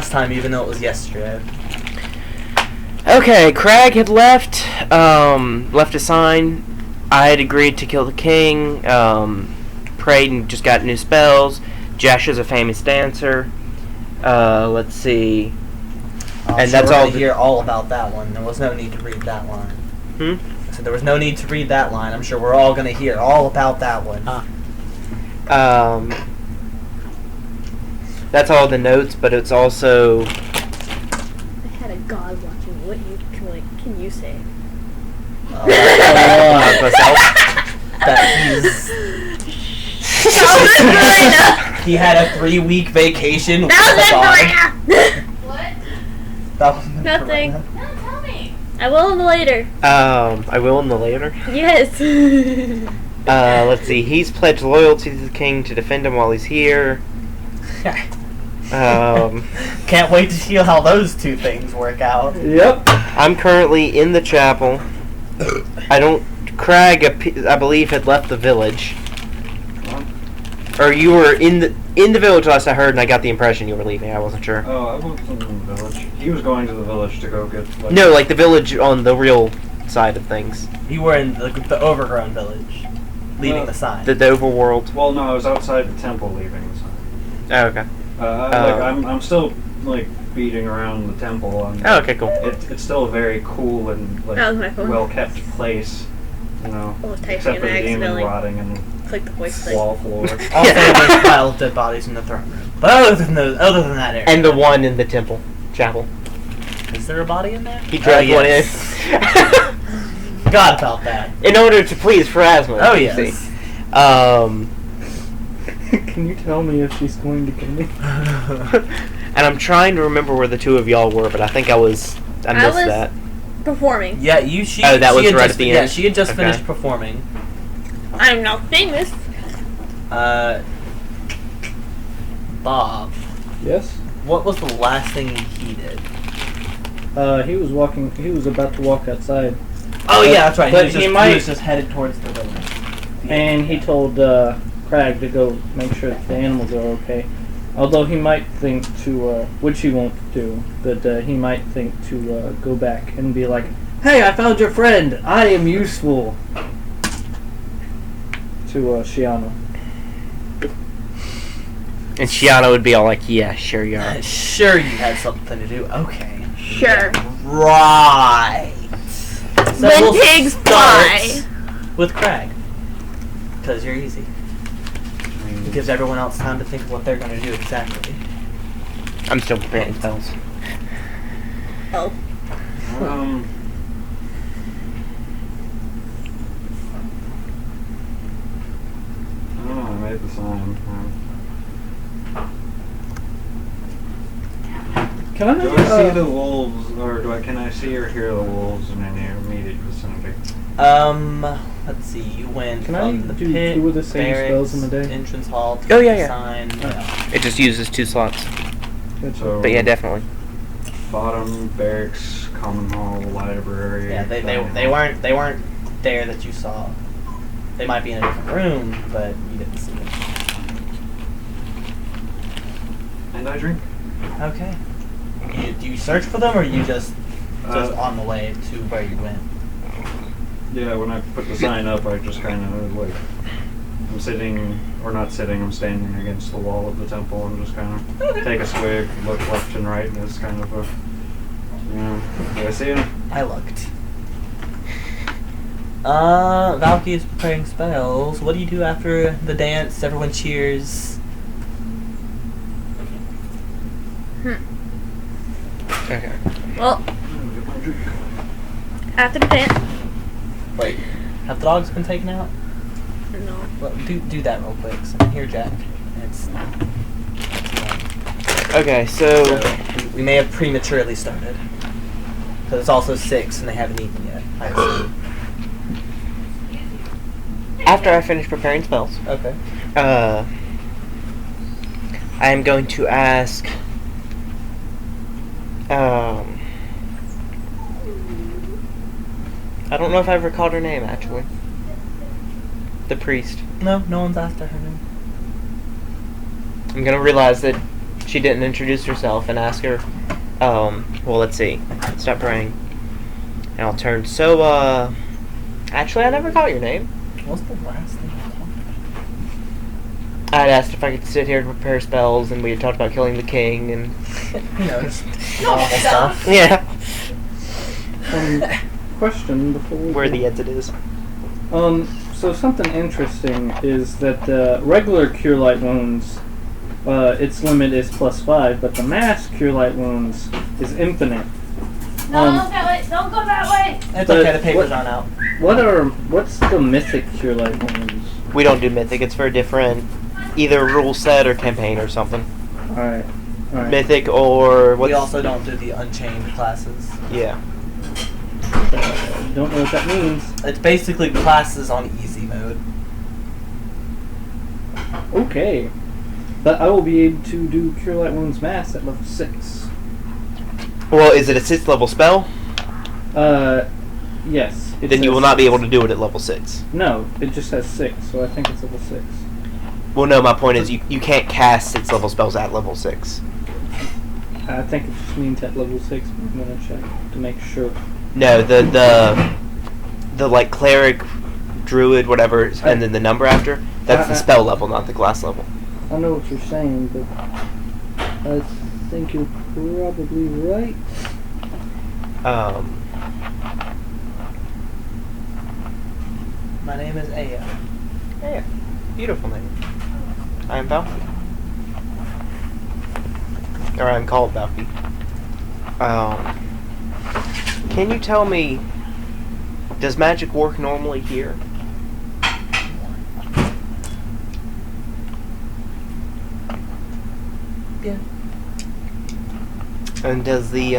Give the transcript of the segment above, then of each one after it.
last time, even though it was yesterday. Okay, Crag had left a sign. I had agreed to kill the king, prayed and just got new spells. Jesh is a famous dancer. Let's see. And that's all. Hear all about that one. There was no need to read that line. So there was no need to read that line. I'm sure we're all going to hear all about that one. That's all the notes, but it's also. I had a god watching. What can you say? Myself. He had a 3-week vacation. That What? That was nothing. No, tell me. I will in the later. I will in the later? Yes. Let's see. He's pledged loyalty to the king to defend him while he's here. Can't wait to see how those two things work out. Yep. I'm currently in the chapel. Crag, I believe, had left the village. Or you were in the village last I heard, and I got the impression you were leaving. I wasn't sure. Oh, I wasn't in the village. He was going to the village to go get... No, like the village on the real side of things. You were in the overgrown village, leaving the sign. The overworld. Well, no, I was outside the temple leaving the sign. Oh, okay. I'm still, beating around the temple. And okay, cool. It's still a very cool and, well-kept place, you know, except for the demon rotting and wall floor. Also, there's a pile of dead bodies in the throne room. But other than that area. And the one in the chapel. Is there a body in there? He dragged one in. Forgot about that. In order to please Phrasma. Oh, yes. Can you tell me if she's going to kill me? And I'm trying to remember where the two of y'all were, but I think I missed that. Performing. Yeah, that was right at the end? Yeah, she had just finished performing. I'm not famous. Bob. Yes? What was the last thing he did? He was about to walk outside. Oh, yeah, that's right. But he was just headed towards the village. And he told Crag to go make sure that the animals are okay. Although he might think to, which he won't do, but he might think to go back and be like, "Hey, I found your friend! I am useful!" To Shiana. And Shiana would be all like, "Yeah, sure you are." Sure you had something to do. Okay. Sure. Right. So when pigs fly. With Crag. Because you're easy. It gives everyone else time to think of what they're going to do exactly. I'm still preparing spells. Oh. I made the sign. Can I? Do I see the wolves, or can I see or hear the wolves in any immediate vicinity? Let's see. You went Can from I the do pit, two of the same barracks, spells in a day? entrance hall, to Oh, the yeah. sign. It just uses 2 slots. So, But yeah, definitely. Bottom, barracks, common hall, library. Yeah, they weren't there that you saw. They might be in a different room, but you didn't see them. And I drink. Okay. Do you search for them, or you just on the way to where you went? Yeah, when I put the sign up, I just kind of I'm sitting, or not sitting, I'm standing against the wall of the temple and just kind of take a swig, look left and right, and it's kind of do I see him? I looked. Valky is preparing spells. What do you do after the dance? Everyone cheers. Okay. Well, after the dance. Wait, have the dogs been taken out? No. Well, do that real quick. So here, Jack. It's Okay, so we may have prematurely started. Because it's also 6 and they haven't eaten yet, I assume. after I finish preparing spells, Okay. I am going to ask I don't know if I ever called her name, actually. The priest. No one's asked her name. I'm gonna realize that she didn't introduce herself and ask her, well, let's see. Stop praying. And I'll turn. So, actually, I never got your name. What's the last thing I talked about? I'd asked if I could sit here and prepare spells, and we had talked about killing the king, and... Just normal stuff. Yeah. Question before we Where go. the exit is. So something interesting is that regular Cure Light Wounds, its limit is +5, but the mass Cure Light Wounds is infinite. No, don't go that way. Don't go that way. It's But okay, the papers what- aren't out. What's the mythic Cure Light Wounds? We don't do mythic. It's for a different, either rule set or campaign or something. Alright. Mythic or We what's... also don't do the Unchained classes. Yeah. Don't know what that means. It's basically classes on easy mode. Okay. But I will be able to do Cure Light Wounds Mass at level 6. Well, is it a 6th level spell? Yes. It Then you says will not be able 6. to do it at level 6. No, it just says 6, so I think it's level 6. Well, no, my point is you can't cast 6th level spells at level 6. I think it just means at level 6, but I'm gonna check to make sure. No, the like cleric, druid, whatever, and then the number after, that's the spell level, not the class level. I know what you're saying, but I think you're probably right. My name is Aya. Yeah, beautiful name. I am Valky. Or I'm called Valky. Can you tell me, does magic work normally here? Yeah. And does the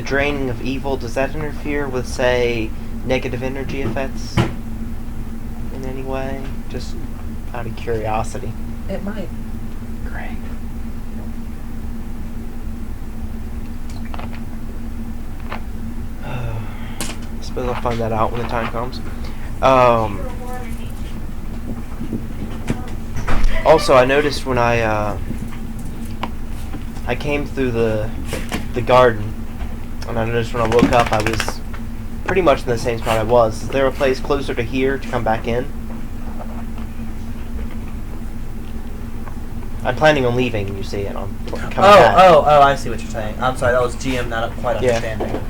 draining of evil, does that interfere with, say, negative energy effects in any way? Just out of curiosity. It might. Great. I suppose I'll find that out when the time comes. Also, I noticed when I came through the garden, and I noticed when I woke up I was pretty much in the same spot I was. Is there a place closer to here to come back in? I'm planning on leaving, you see, and I'm coming back. Oh, I see what you're saying. I'm sorry, that was GM not quite Yeah. understanding.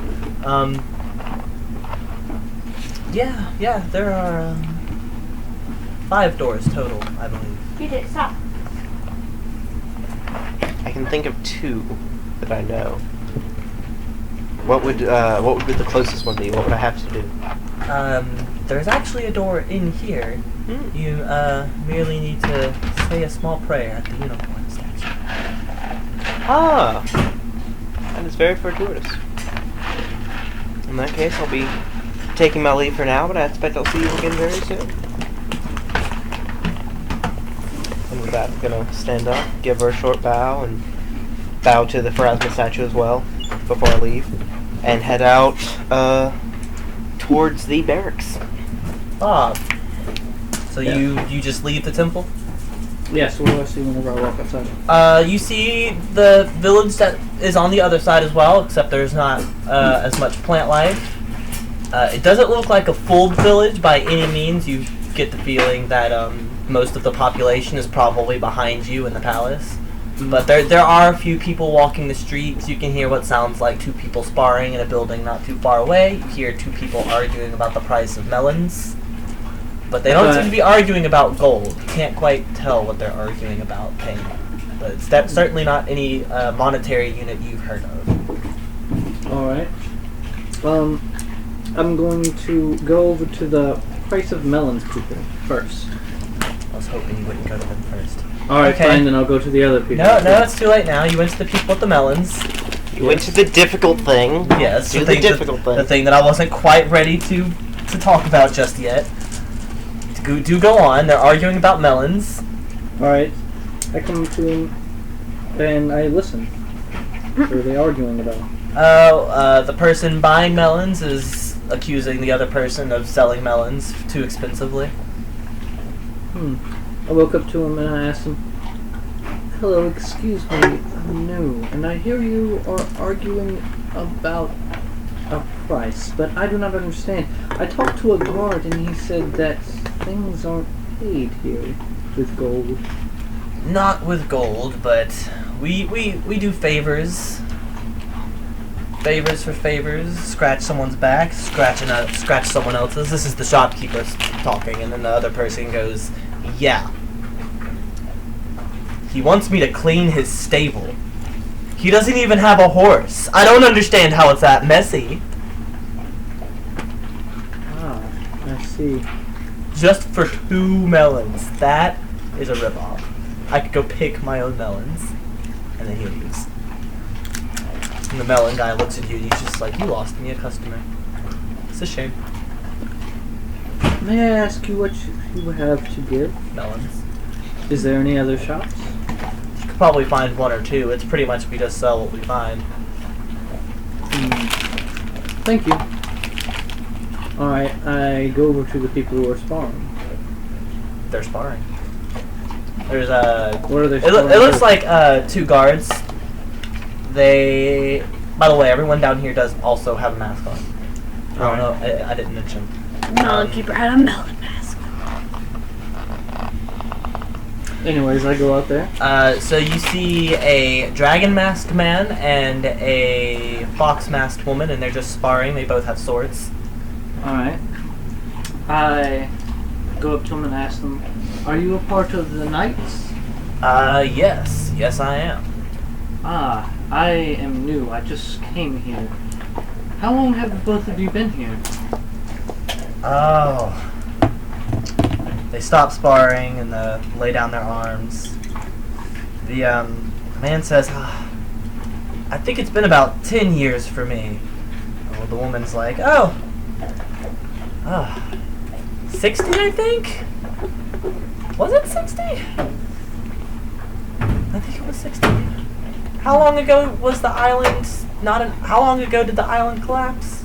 Yeah, there are 5 doors total, I believe. You did stop. I can think of 2 that I know. What would be the closest one be? What would I have to do? There's actually a door in here. You merely need to say a small prayer at the unicorn statue. Ah! That is very fortuitous. In that case, I'll be taking my leave for now, but I expect I'll see you again very soon. And with that, I'm gonna stand up, give her a short bow, and bow to the Pharasma statue as well before I leave, and head out towards the barracks. Bob. So Yeah. you just leave the temple? Yes, what do I see whenever I walk outside? You see the village that is on the other side as well, except there's not as much plant life. It doesn't look like a full village by any means. You get the feeling that most of the population is probably behind you in the palace. But there are a few people walking the streets. You can hear what sounds like 2 people sparring in a building not too far away. You hear 2 people arguing about the price of melons. But they don't seem to be arguing about gold. You can't quite tell what they're arguing about paying. But it's certainly not any monetary unit you've heard of. Alright. I'm going to go over to the price of melons people first. I was hoping you wouldn't go to them first. Alright, Okay. fine, then I'll go to the other people. No, it's too late now. You went to the people with the melons. You went to the difficult thing. Yes, Do the difficult thing. The thing that I wasn't quite ready to talk about just yet. Do go on. They're arguing about melons. Alright. I come to him and I listen. What are they arguing about? The person buying melons is accusing the other person of selling melons too expensively. I woke up to him and I asked him, "Hello, excuse me, new, and I hear you are arguing about a price, but I do not understand. I talked to a guard, and he said that things aren't paid here with gold. Not with gold, but we do favors. Favors for favors. Scratch someone's back, scratch someone else's. This is the shopkeeper talking, and then the other person goes, "Yeah. He wants me to clean his stable. He doesn't even have a horse. I don't understand how it's that messy. Ah, I see. Just for 2 melons. That is a ripoff. I could go pick my own melons." And then he leaves. And the melon guy looks at you and he's just like, "You lost me a customer. It's a shame." May I ask you what you have to give? Melons. Is there any other shops? You could probably find 1 or 2. It's pretty much we just sell what we find. Thank you. Alright, I go over to the people who are sparring. They're sparring. There's a... What are they It sparring looks with? like 2 guards. They... By the way, everyone down here does also have a mask on. I don't know. I didn't mention. Melon keeper had a melon mask. Anyways, I go out there. So you see a dragon masked man and a fox masked woman, and they're just sparring. They both have swords. Alright. I go up to them and ask them, are you a part of the Knights? Yes. Yes, I am. Ah, I am new. I just came here. How long have both of you been here? Oh. They stop sparring and lay down their arms. The man says, "I think it's been about 10 years for me." Well, the woman's like, "Oh, 60, I think? Was it 60? I think it was 60. How long ago was the island how long ago did the island collapse?"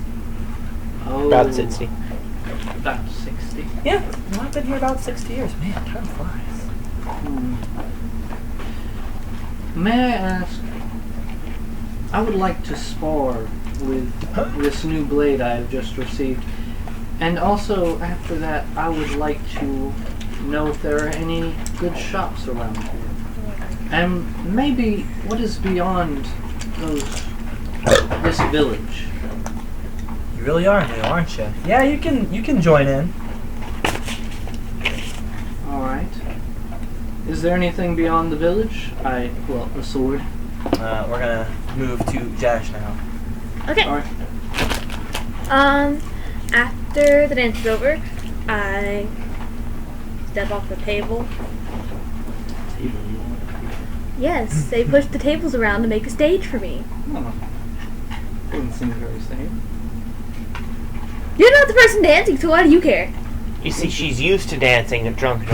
Oh, About 60. About 60. Yeah, well, I've been here about 60 years. Man, time flies. May I ask, I would like to spar with this new blade I have just received. And also, after that, I would like to know if there are any good shops around here. And maybe what is beyond this village. You really are new, aren't you? Yeah, you can join in. Alright. Is there anything beyond the village? Well, the sword. We're gonna move to Jash now. Okay. Alright. After the dance is over, I step off the table. Yes, they pushed the tables around to make a stage for me. Oh. Doesn't seem very safe. You're not the person dancing, so why do you care? You see, she's used to dancing and drunk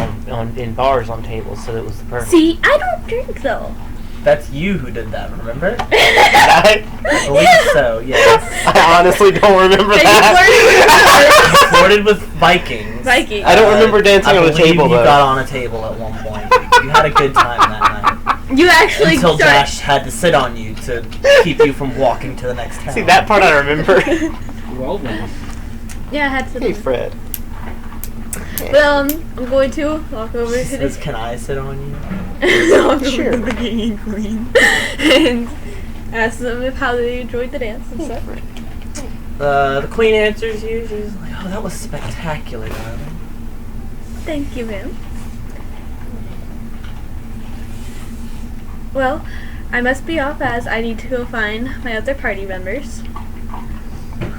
in bars on tables, so it was the perfect. See, I don't drink though. That's you who did that, remember? I I believe so, yes. honestly don't remember I that. You flirted with Vikings. Viking. I don't remember dancing I on a believe table, you though. got on a table at one point. You had a good time that night. You actually Until start- Jash had to sit on you to keep you from walking to the next town. See, that part I remember. Well then. Yeah, I had to. Hey, Fred. Well, I'm going to walk over She to says, the. "Can I sit on you?" Walk over Sure. to the king and queen and ask them if how they enjoyed the dance and stuff. The queen answers you. She's like, "Oh, that was spectacular, darling." Thank you, ma'am. Well, I must be off as I need to go find my other party members.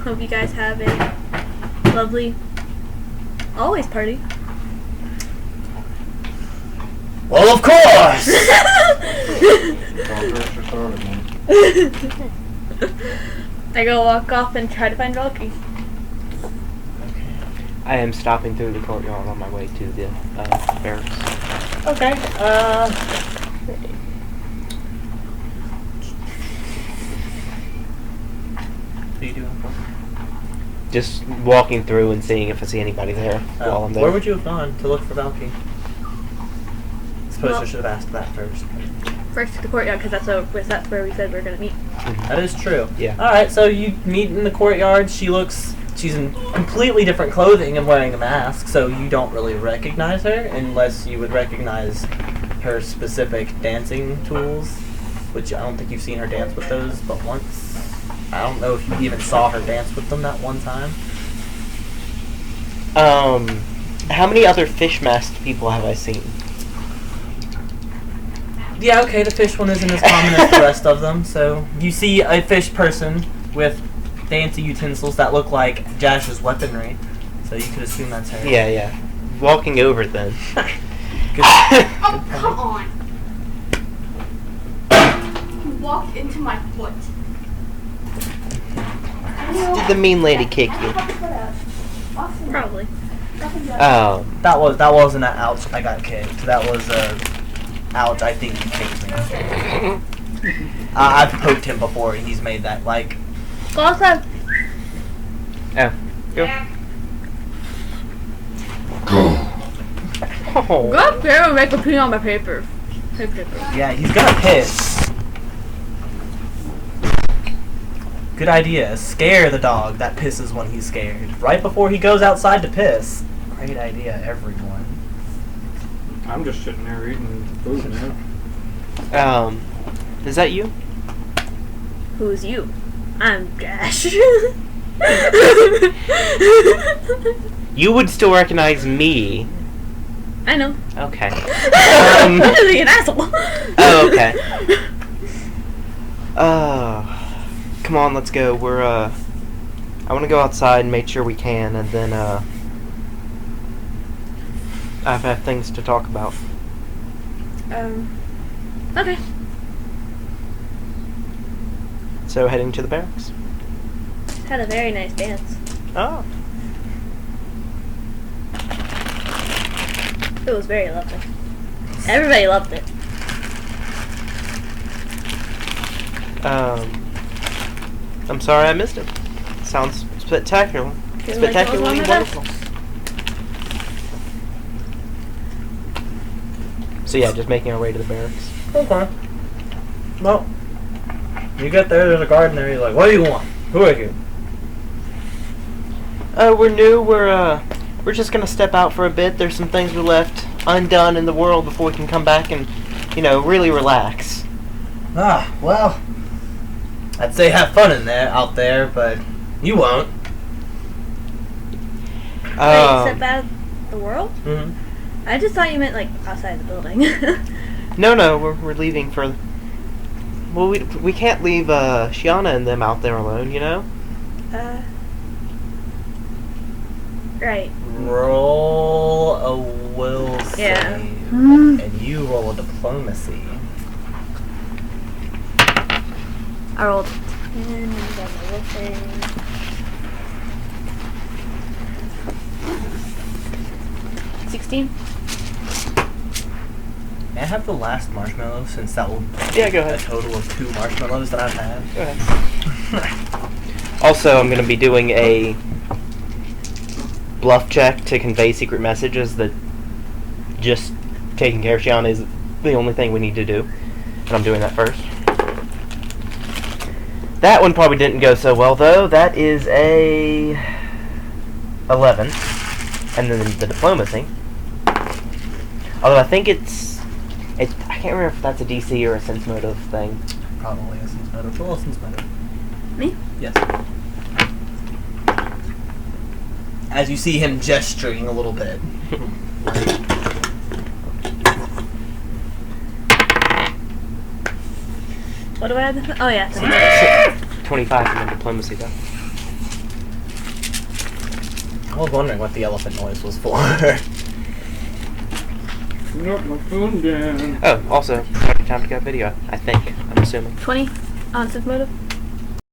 Hope you guys have a lovely always party. Well, of course. I go walk off and try to find Valky. I am stopping through the courtyard on my way to the barracks. Okay. What are you doing? Just walking through and seeing if I see anybody there while I'm there. Where would you have gone to look for Valky? suppose Well- I should have asked that first. First to the courtyard, because that's where we said we were going to meet. That is true. Yeah. Alright, so you meet in the courtyard. She's in completely different clothing and wearing a mask, so you don't really recognize her unless you would recognize her specific dancing tools, which I don't think you've seen her dance with those but once. I don't know if you even saw her dance with them that one time. How many other fish masked people have I seen? Yeah, okay, the fish one isn't as common as the rest of them, so you see a fish person with fancy utensils that look like Jash's weaponry, so you could assume that's her. Yeah. Walking over then. Good, Oh, good come point. on. You walked into my foot. Did the mean lady kick you? Probably. That wasn't an ouch, I got kicked. That was a ouch, I think he kicked me. I've poked him before and he's made that, like... Go outside. Oh. Go. Yeah. Oh. Go up there and make a pee on my paper. Paper. Yeah, he's gonna piss. Good idea. Scare the dog that pisses when he's scared. Right before he goes outside to piss. Great idea, everyone. I'm just sitting there eating food now. Is that you? Who's you? I'm Josh. You would still recognize me. I know. Okay. I'm an asshole. Oh, okay. Come on, let's go. I want to go outside and make sure we can, and then, I have things to talk about. Okay. So, heading to the barracks. Had a very nice dance. Oh. It was very lovely. Everybody loved it. I'm sorry I missed it. Sounds spectacular. Feels like it was one Spectacularly of the best. wonderful. So yeah, just making our way to the barracks. Okay. Well, you get there's a guard in there, he's like, what do you want? Who are you? We're new. We're just gonna step out for a bit. There's some things we left undone in the world before we can come back and, really relax. Ah, well, I'd say have fun out there, but you won't. Wait, step out of the world? Mm-hmm. I just thought you meant like outside the building. No, we're leaving for. Well, we can't leave Shiana and them out there alone, Right. Roll a will save, Yeah. and you roll a diplomacy. I rolled 10 and then the will save. 16. May I have the last marshmallow, since that will Yeah, go be a ahead. total of 2 marshmallows that I've had. Go ahead. Also, I'm gonna be doing a bluff check to convey secret messages that just taking care of Shiana is the only thing we need to do. And I'm doing that first. That one probably didn't go so well, though. That is a 11. And then the diplomacy. Although I think I can't remember if that's a DC or a sense motive thing. Probably a sense motive. Roll a sense motive. Me? Yes. As you see him gesturing a little bit. What do I have? Oh, yeah. 25 in the diplomacy, though. I was wondering what the elephant noise was for. Knock my phone down. Oh, also, perfect time to get video, I think. I'm assuming. 20 on sense motive.